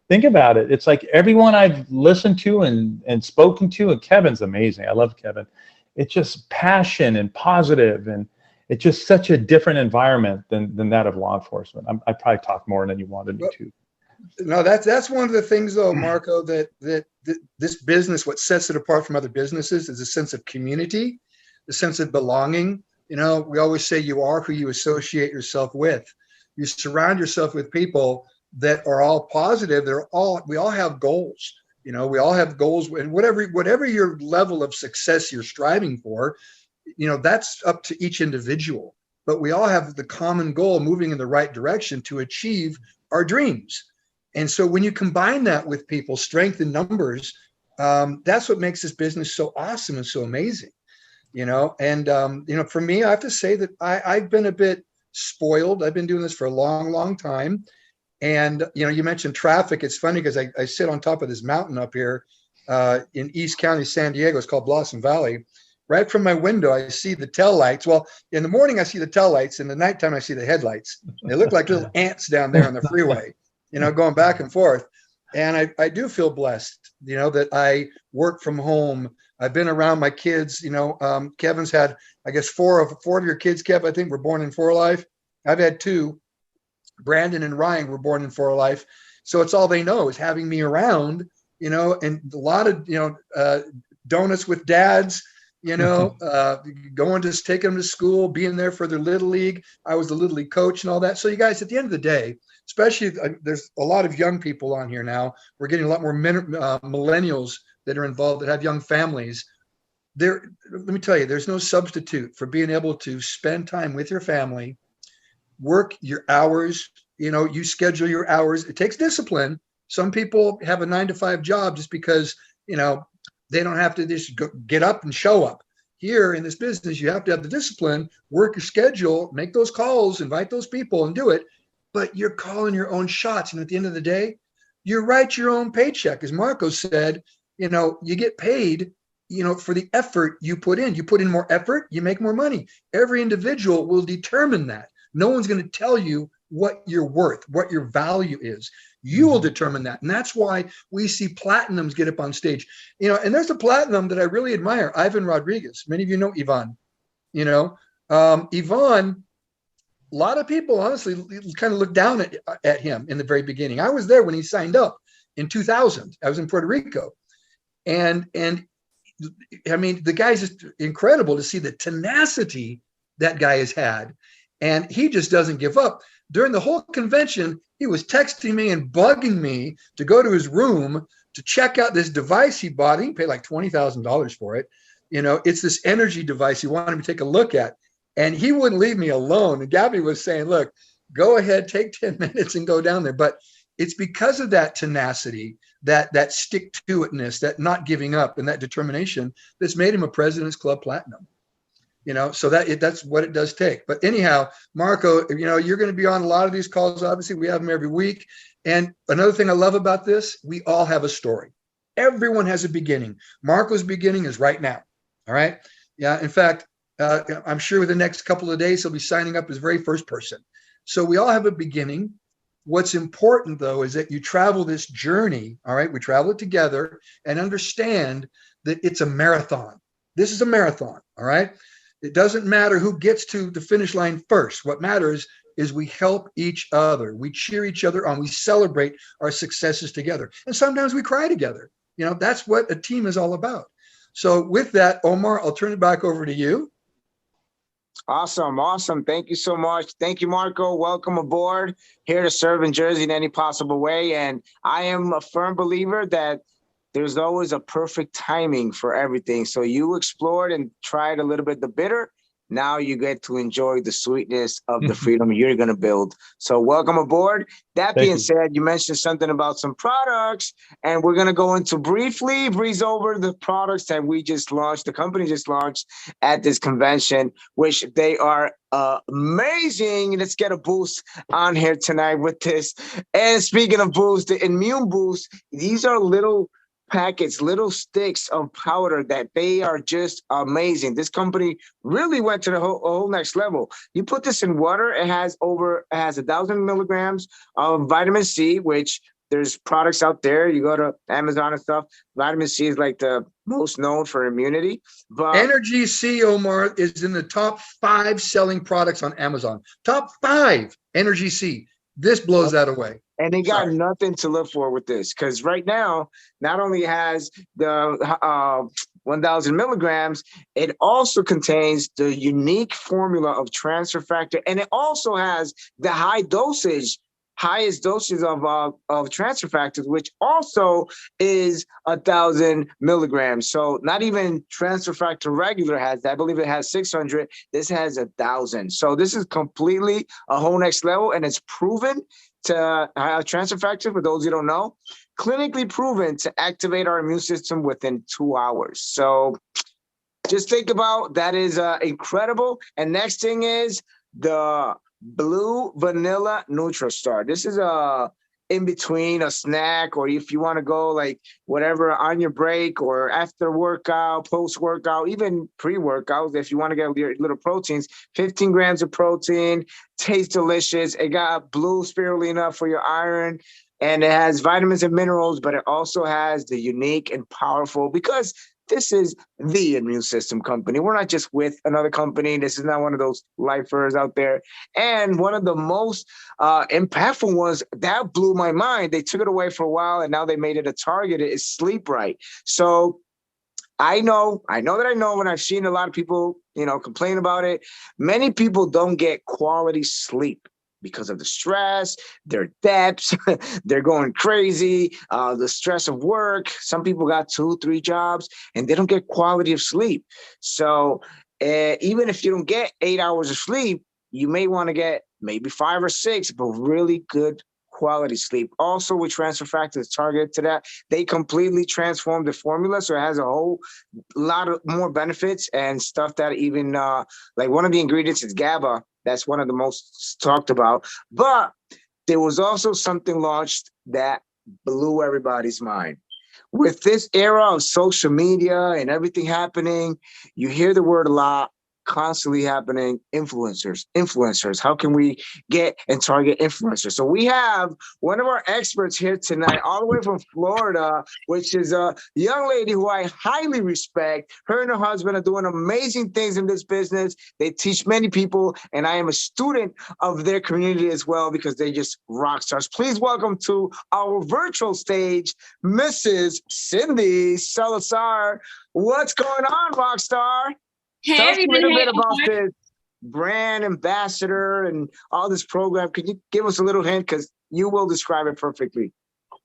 Think about it. It's like everyone I've listened to and spoken to, and Kevin's amazing. I love Kevin. It's just passion and positive, and it's just such a different environment than that of law enforcement. I probably talked more than you wanted me to. No, that's one of the things though, Marco, that this business, what sets it apart from other businesses is a sense of community, the sense of belonging. You know, we always say you are who you associate yourself with. You surround yourself with people that are all positive. We all have goals. You know, we all have goals, and whatever your level of success you're striving for, you know, that's up to each individual. But we all have the common goal, moving in the right direction to achieve our dreams. And so when you combine that with people's strength in numbers, that's what makes this business so awesome and so amazing. You know, and you know, for me, I have to say that I've been a bit spoiled. I've been doing this for a long, long time. And, you know, you mentioned traffic. It's funny because I sit on top of this mountain up here in East County, San Diego. It's called Blossom Valley. Right from my window, I see the tail lights. Well, in the morning, I see the tail lights. In the nighttime, I see the headlights. They look like little ants down there on the freeway, you know, going back and forth. And I do feel blessed, you know, that I work from home. I've been around my kids. You know, Kevin's had, I guess, four of your kids, Kev, I think, were born in For Life. I've had two. Brandon and Ryan were born in For Life. So it's all they know is having me around, you know, and a lot of, you know, donuts with dads, you know, going to take them to school, being there for their Little League. I was the Little League coach and all that. So you guys, at the end of the day, especially there's a lot of young people on here now. We're getting a lot more millennials that are involved that have young families. Let me tell you, there's no substitute for being able to spend time with your family, work your hours, you know, you schedule your hours. It takes discipline. Some people have a 9-to-5 job just because, you know, they don't have to just get up and show up. Here in this business, you have to have the discipline, work your schedule, make those calls, invite those people and do it. But you're calling your own shots. And at the end of the day, you write your own paycheck. As Marco said, you know, you get paid, you know, for the effort you put in. You put in more effort, you make more money. Every individual will determine that. No one's going to tell you what you're worth, what your value is. You will determine that. And that's why we see platinums get up on stage. You know, and there's a platinum that I really admire, Ivan Rodriguez. Many of you know Ivan. You know, Ivan, a lot of people honestly kind of looked down at him in the very beginning. I was there when he signed up in 2000. I was in Puerto Rico. And I mean, the guy's just incredible to see the tenacity that guy has had. And he just doesn't give up. During the whole convention, he was texting me and bugging me to go to his room to check out this device he bought. He paid like $20,000 for it. You know, it's this energy device he wanted me to take a look at. And he wouldn't leave me alone. And Gabby was saying, look, go ahead, take 10 minutes and go down there. But it's because of that tenacity, that stick-to-itness, that not giving up, and that determination that's made him a President's Club Platinum. You know, so that's what it does take. But anyhow, Marco, you know, you're going to be on a lot of these calls. Obviously, we have them every week. And another thing I love about this, we all have a story. Everyone has a beginning. Marco's beginning is right now. All right. Yeah. In fact, I'm sure within the next couple of days, he'll be signing up as very first person. So we all have a beginning. What's important, though, is that you travel this journey. All right. We travel it together and understand that it's a marathon. This is a marathon. All right. It doesn't matter who gets to the finish line first. What matters is we help each other. We cheer each other on. We celebrate our successes together. And sometimes we cry together. You know, that's what a team is all about. So with that, Omar, I'll turn it back over to you. Awesome. Awesome. Thank you so much. Thank you, Marco. Welcome aboard. Here to serve in Jersey in any possible way. And I am a firm believer that there's always a perfect timing for everything. So you explored and tried a little bit the bitter. Now you get to enjoy the sweetness of the freedom you're going to build. So welcome aboard. That being said, you mentioned something about some products, and we're going to go into briefly breeze over the products that we just launched. The company just launched at this convention, which they are amazing. Let's get a boost on here tonight with this. And speaking of boost, the Immune Boost, these are little packets, little sticks of powder that they are just amazing. This company really went to the whole next level. You put this in water, it has 1,000 milligrams of vitamin C, which there's products out there. You go to Amazon and stuff. Vitamin C is like the most known for immunity. But Energy C, Omar, is in the top 5 selling products on Amazon. Top 5 Energy C. This blows that away. And they got Sorry. nothing to look for with this, because right now, not only has the 1,000 milligrams, it also contains the unique formula of transfer factor, and it also has the highest dosage of transfer factors, which also is 1,000 milligrams. So not even transfer factor regular has that. I believe it has 600. This has 1,000. So this is completely a whole next level, and it's proven to transfer factor, for those who don't know, clinically proven to activate our immune system within 2 hours. So just think about that. Is incredible. And next thing is the Blue Vanilla NutriStar. This is in between a snack, or if you want to go like whatever on your break or after workout, post workout, even pre-workout, if you want to get your little proteins. 15 grams of protein, tastes delicious. It got blue spirulina for your iron, and it has vitamins and minerals, but it also has the unique and powerful, because this is the immune system company. We're not just with another company. This is not one of those lifers out there. And one of the most impactful ones that blew my mind, they took it away for a while, and now they made it a target, is Sleep Right. So I know when I've seen a lot of people, complain about it. Many people don't get quality sleep because of the stress, their debts, they're going crazy, the stress of work. Some people got 2-3 jobs and they don't get quality of sleep. So even if you don't get 8 hours of sleep, you may want to get maybe 5 or 6, but really good quality sleep. Also with transfer factors targeted to that, they completely transformed the formula. So it has a whole lot of more benefits and stuff that even like one of the ingredients is GABA. That's one of the most talked about. But there was also something launched that blew everybody's mind. With this era of social media and everything happening, you hear the word a lot constantly happening. Influencers. How can we get and target influencers? So we have one of our experts here tonight, all the way from Florida, which is a young lady who I highly respect. Her and her husband are doing amazing things in this business. They teach many people, and I am a student of their community as well, because they're just rock stars. Please welcome to our virtual stage, Mrs. Cindy Salazar. What's going on, rock star? Hey, Tell us a little bit about everybody. this brand ambassador and all this program. Could you give us a little hint? Because you will describe it perfectly.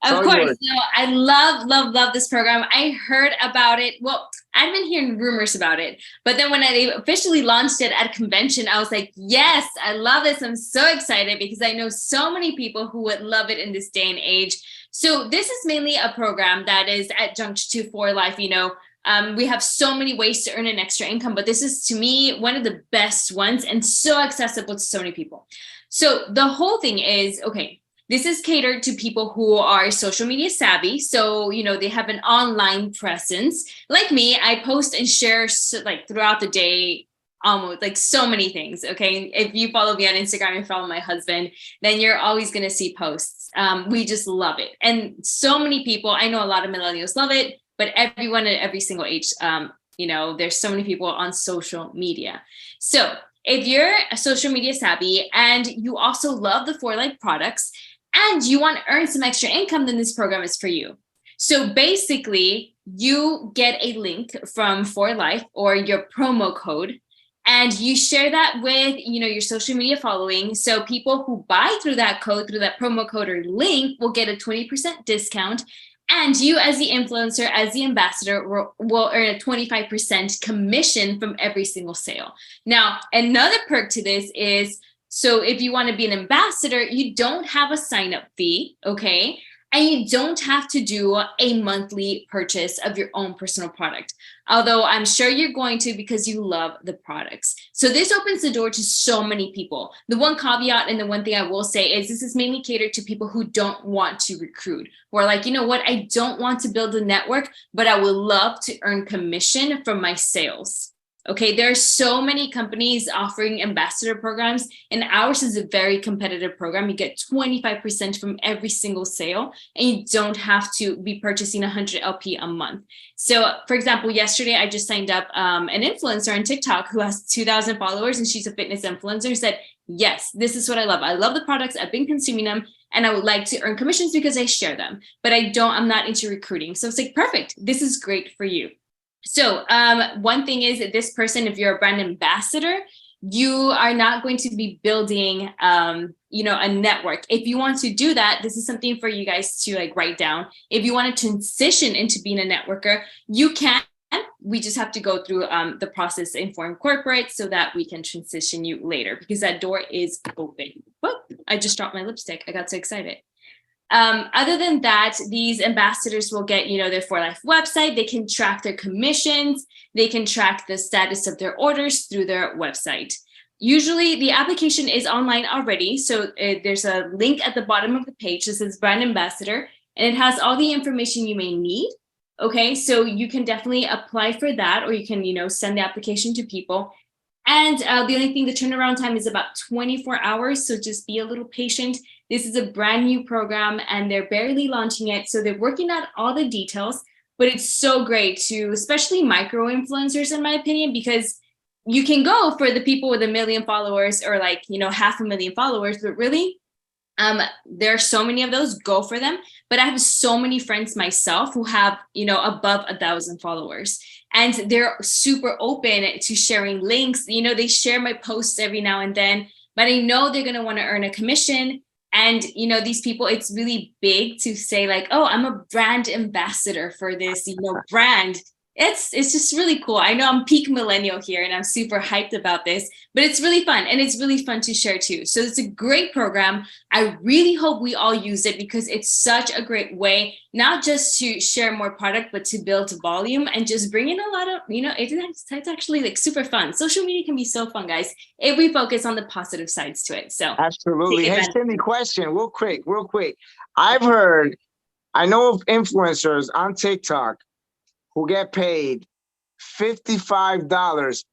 Of course. So I love this program. I heard about it. Well, I've been hearing rumors about it, but then when I officially launched it at a convention, I was like, yes, I love this. I'm so excited because I know so many people who would love it in this day and age. So this is mainly a program that is adjunct to For Life. We have so many ways to earn an extra income, but this is, to me, one of the best ones and so accessible to so many people. So the whole thing is, okay, this is catered to people who are social media savvy. So, they have an online presence. Like me, I post and share like throughout the day, almost like so many things. Okay. If you follow me on Instagram and follow my husband, then you're always going to see posts. We just love it. And so many people, I know a lot of millennials love it, but everyone at every single age, there's so many people on social media. So if you're a social media savvy and you also love the For Life products and you want to earn some extra income, then this program is for you. So basically, you get a link from For Life or your promo code, and you share that with, your social media following. So people who buy through that code, through that promo code or link, will get a 20% discount. And you, as the influencer, as the ambassador, will earn a 25% commission from every single sale. Now, another perk to this is, so if you want to be an ambassador, you don't have a sign-up fee, okay? And you don't have to do a monthly purchase of your own personal product, although I'm sure you're going to because you love the products. So this opens the door to so many people. The one caveat and the one thing I will say is this is mainly catered to people who don't want to recruit, who are like, you know what, I don't want to build a network, but I would love to earn commission from my sales. Okay, there are so many companies offering ambassador programs, and ours is a very competitive program. You get 25% from every single sale, and you don't have to be purchasing 100 LP a month. So, for example, yesterday I just signed up an influencer on TikTok who has 2,000 followers, and she's a fitness influencer, said, yes, this is what I love. I love the products. I've been consuming them and I would like to earn commissions because I share them, but I'm not into recruiting. So it's like, perfect. This is great for you. So one thing is that this person, if you're a brand ambassador, you are not going to be building, a network. If you want to do that, this is something for you guys to like write down. If you want to transition into being a networker, you can. We just have to go through the process, inform corporate, so that we can transition you later, because that door is open. Whoop, I just dropped my lipstick. I got so excited. Other than that, these ambassadors will get, their For Life website. They can track their commissions. They can track the status of their orders through their website. Usually the application is online already. So there's a link at the bottom of the page that says brand ambassador, and it has all the information you may need. Okay, so you can definitely apply for that, or you can, send the application to people. And the only thing, the turnaround time is about 24 hours. So just be a little patient. This is a brand new program and they're barely launching it. So they're working out all the details, but it's so great to, especially micro influencers, in my opinion, because you can go for the people with 1 million followers or 500,000 followers, but really, there are so many of those. Go for them. But I have so many friends myself who have, above 1,000 followers, and they're super open to sharing links. They share my posts every now and then, but I know they're going to want to earn a commission. And, these people, it's really big to say like, oh, I'm a brand ambassador for this, brand. It's just really cool. I know I'm peak millennial here and I'm super hyped about this, but it's really fun, and it's really fun to share too. So it's a great program. I really hope we all use it, because it's such a great way, not just to share more product, but to build volume and just bring in a lot of, it's actually like super fun. Social media can be so fun, guys, if we focus on the positive sides to it. So absolutely. Hey, Cindy, question real quick. I know of influencers on TikTok who get paid $55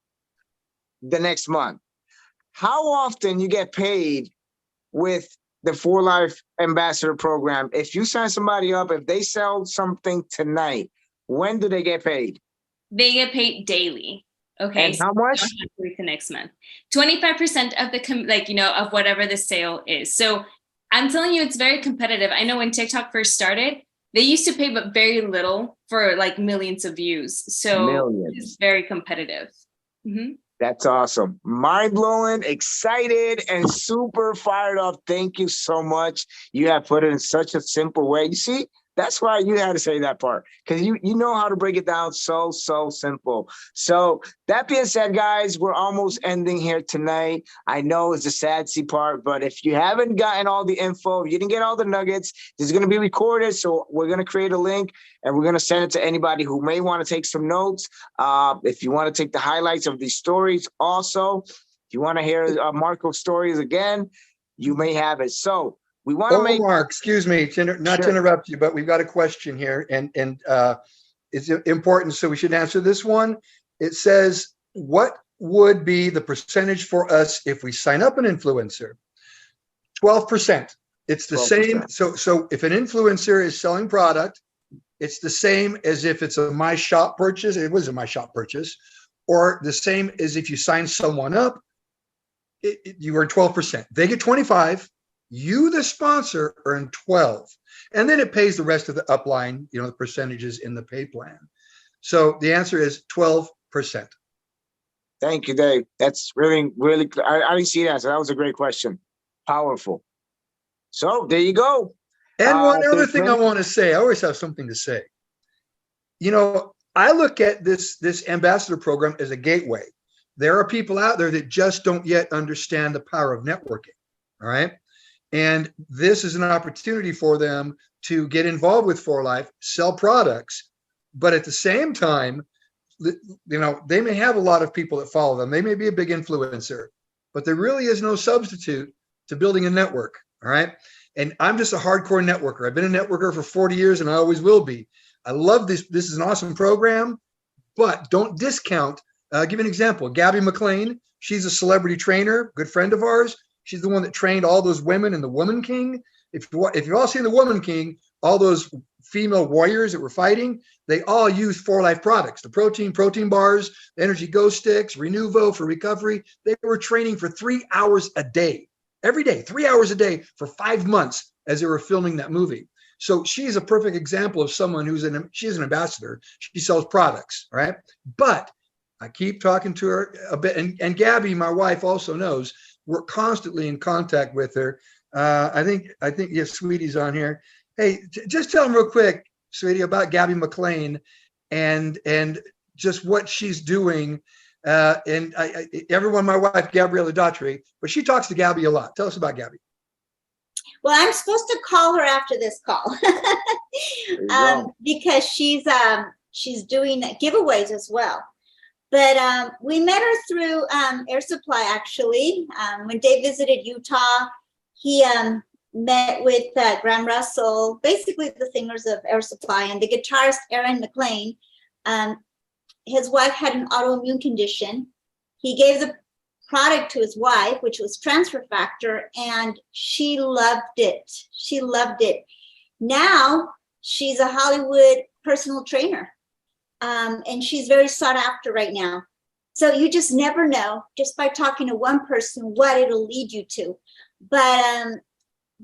the next month. How often you get paid with the For Life Ambassador Program? If you sign somebody up, if they sell something tonight, when do they get paid? They get paid daily. Okay. And how much? The next month, 25% of the of whatever the sale is. So I'm telling you, it's very competitive. I know when TikTok first started, they used to pay but very little for like millions of views. So it's very competitive. Mm-hmm. That's awesome. Mind-blowing, excited, and super fired up. Thank you so much. You have put it in such a simple way. You see, that's why you had to say that part, because you know how to break it down so simple. So that being said, guys, we're almost ending here tonight. I know it's a sad part, but if you haven't gotten all the info, if you didn't get all the nuggets, this is going to be recorded. So we're going to create a link and we're going to send it to anybody who may want to take some notes. If you want to take the highlights of these stories also, if you want to hear Marco's stories again, you may have it. So we want to make Mark, excuse me, to interrupt you, but we've got a question here, and it's important, so we should answer this one. It says, what would be the percentage for us if we sign up an influencer? 12%. It's the 12%. Same. So if an influencer is selling product, it's the same as if it's a My Shop purchase. It was a My Shop purchase, or the same as if you sign someone up, you earn 12%. They get 25. You, the sponsor, earn 12, and then it pays the rest of the upline, the percentages in the pay plan. So the answer is 12%. Thank you, Dave. That's really, really, I didn't see that. So that was a great question. Powerful. So there you go. And one other thing I want to say, I always have something to say. I look at this ambassador program as a gateway. There are people out there that just don't yet understand the power of networking. All right. And this is an opportunity for them to get involved with For Life, sell products, but at the same time, they may have a lot of people that follow them. They may be a big influencer, but there really is no substitute to building a network. All right. And I'm just a hardcore networker. I've been a networker for 40 years and I always will be. I love this. This is an awesome program, but don't discount. I'll give you an example. Gabby McLean, she's a celebrity trainer, good friend of ours. She's the one that trained all those women in the Woman King. If you've all seen the Woman King, all those female warriors that were fighting, they all used 4Life products, the protein bars, the Energy Go sticks, Renuvo for recovery. They were training for 3 hours a day, every day, 3 hours a day for 5 months as they were filming that movie. So she's a perfect example of someone she's an ambassador. She sells products, right? But I keep talking to her a bit. And Gabby, my wife, also knows we're constantly in contact with her. I think, yes, Sweetie's on here. Hey, just tell them real quick, Sweetie, about Gabby McLean and just what she's doing. And everyone, my wife, Gabriella Daughtry, but she talks to Gabby a lot. Tell us about Gabby. Well, I'm supposed to call her after this call because she's doing giveaways as well. But we met her through Air Supply, actually. When Dave visited Utah, he met with Graham Russell, basically the singers of Air Supply, and the guitarist Aaron McLean. His wife had an autoimmune condition. He gave the product to his wife, which was Transfer Factor, and she loved it. She loved it. Now she's a Hollywood personal trainer, and she's very sought after right now. So you just never know, just by talking to one person, what it'll lead you to. But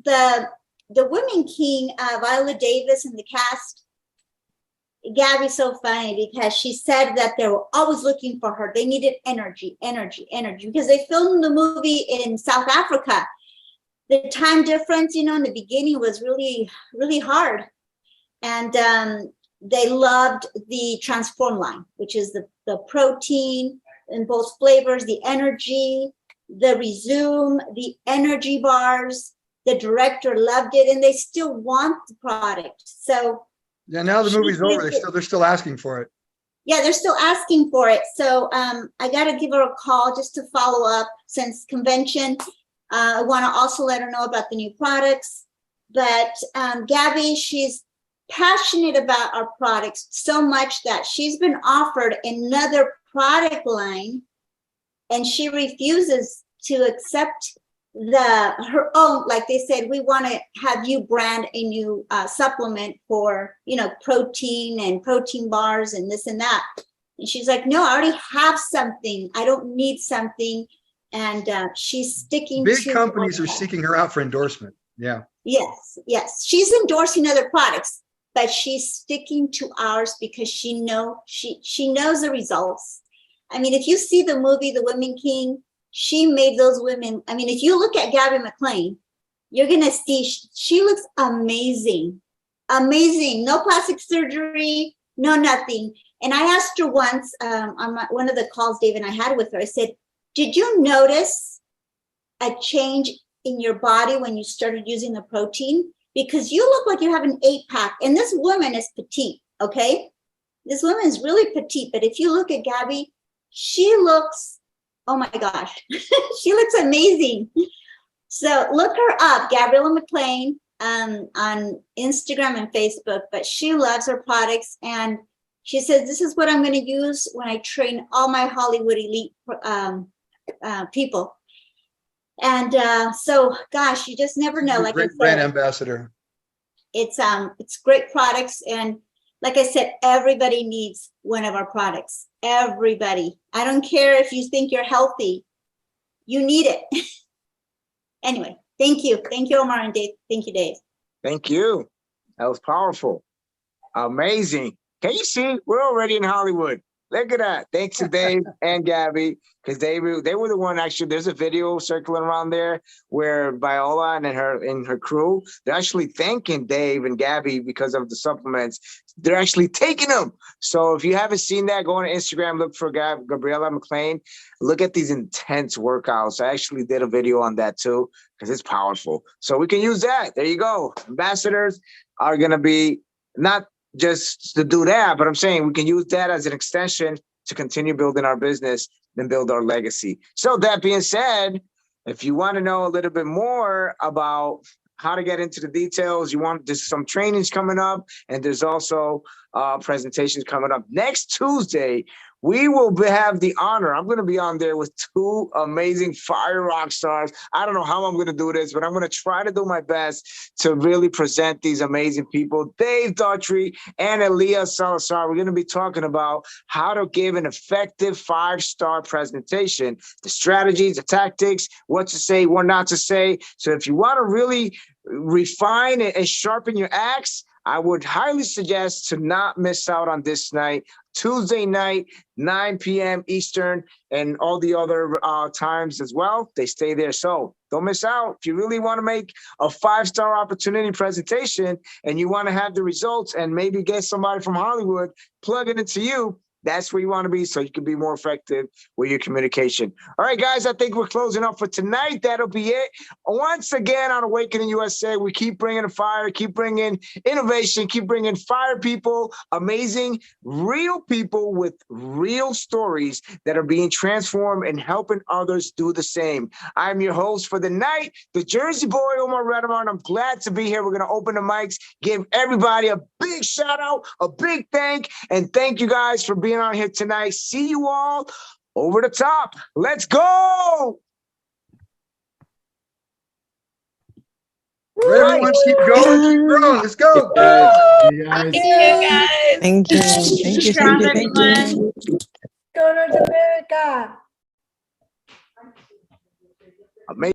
the Women King, Viola Davis and the cast, Gabby's so funny because she said that they were always looking for her. They needed energy, because they filmed the movie in South Africa. The time difference, in the beginning was really, really hard. And they loved the Transform line, which is the protein in both flavors, the energy, the Resume, the energy bars. The director loved it, and they still want the product. So yeah, now the movie's over. They're still asking for it. Yeah, they're still asking for it. So I got to give her a call just to follow up since convention. I want to also let her know about the new products. But Gabby, she's passionate about our products so much that she's been offered another product line, and she refuses to accept her own. Like they said, we want to have you brand a new supplement for protein and protein bars and this and that. And she's like, no, I already have something. I don't need something. And she's sticking big to companies are seeking her out for endorsement. Yeah. Yes, she's endorsing other products, but she's sticking to ours because she knows the results. I mean, if you see the movie The Women King, she made those women. I mean, if you look at Gabby McLean, you're going to see she looks amazing. No plastic surgery, no nothing. And I asked her once on one of the calls Dave and I had with her, I said, did you notice a change in your body when you started using the protein? Because you look like you have an 8-pack, and this woman is petite, okay? This woman is really petite, but if you look at Gabby, she looks, oh my gosh, she looks amazing. So look her up, Gabriella McLean, on Instagram and Facebook, but she loves her products. And she says, this is what I'm going to use when I train all my Hollywood elite people. And so, gosh, you just never know. Like great brand ambassador. It's great products. And like I said, everybody needs one of our products. Everybody. I don't care if you think you're healthy. You need it. Anyway, thank you. Thank you, Omar and Dave. Thank you, Dave. Thank you. That was powerful. Amazing. Can you see? We're already in Hollywood. Look at that. Thanks to Dave and Gabby, because they were the one. Actually, there's a video circling around there where Viola and her crew, they're actually thanking Dave and Gabby because of the supplements. They're actually taking them. So if you haven't seen that, go on Instagram, look for Gabriella McLean. Look at these intense workouts. I actually did a video on that too, because it's powerful. So we can use that. There you go. Ambassadors are going to be not just to do that, but I'm saying we can use that as an extension to continue building our business and build our legacy. So that being said, if you want to know a little bit more about how to get into the details, there's some trainings coming up, and there's also presentations coming up. Next Tuesday, we will have the honor. I'm going to be on there with two amazing fire rock stars. I don't know how I'm going to do this, but I'm going to try to do my best to really present these amazing people. Dave Daughtry and Elias Salazar. We're going to be talking about how to give an effective 5-star presentation, the strategies, the tactics, what to say, what not to say. So if you want to really refine and sharpen your axe, I would highly suggest to not miss out on this night, Tuesday night, 9 p.m. Eastern, and all the other times as well. They stay there. So don't miss out. If you really want to make a 5-star opportunity presentation and you want to have the results and maybe get somebody from Hollywood, plug it into you. That's where you want to be so you can be more effective with your communication. All right, guys, I think we're closing up for tonight. That'll be it. Once again, on Awakening USA, we keep bringing the fire, keep bringing innovation, keep bringing fire people, amazing, real people with real stories that are being transformed and helping others do the same. I'm your host for the night, the Jersey boy, Omar Redamar. I'm glad to be here. We're going to open the mics, give everybody a big shout out, a big and thank you guys for being on here tonight. See you all over the top. Let's go. Everyone keep going, keep growing. Let's go. You guys. Thank you, guys. Thank you. Thank you. Strong, Thank you. Thank everyone. you. Go North America. Amazing.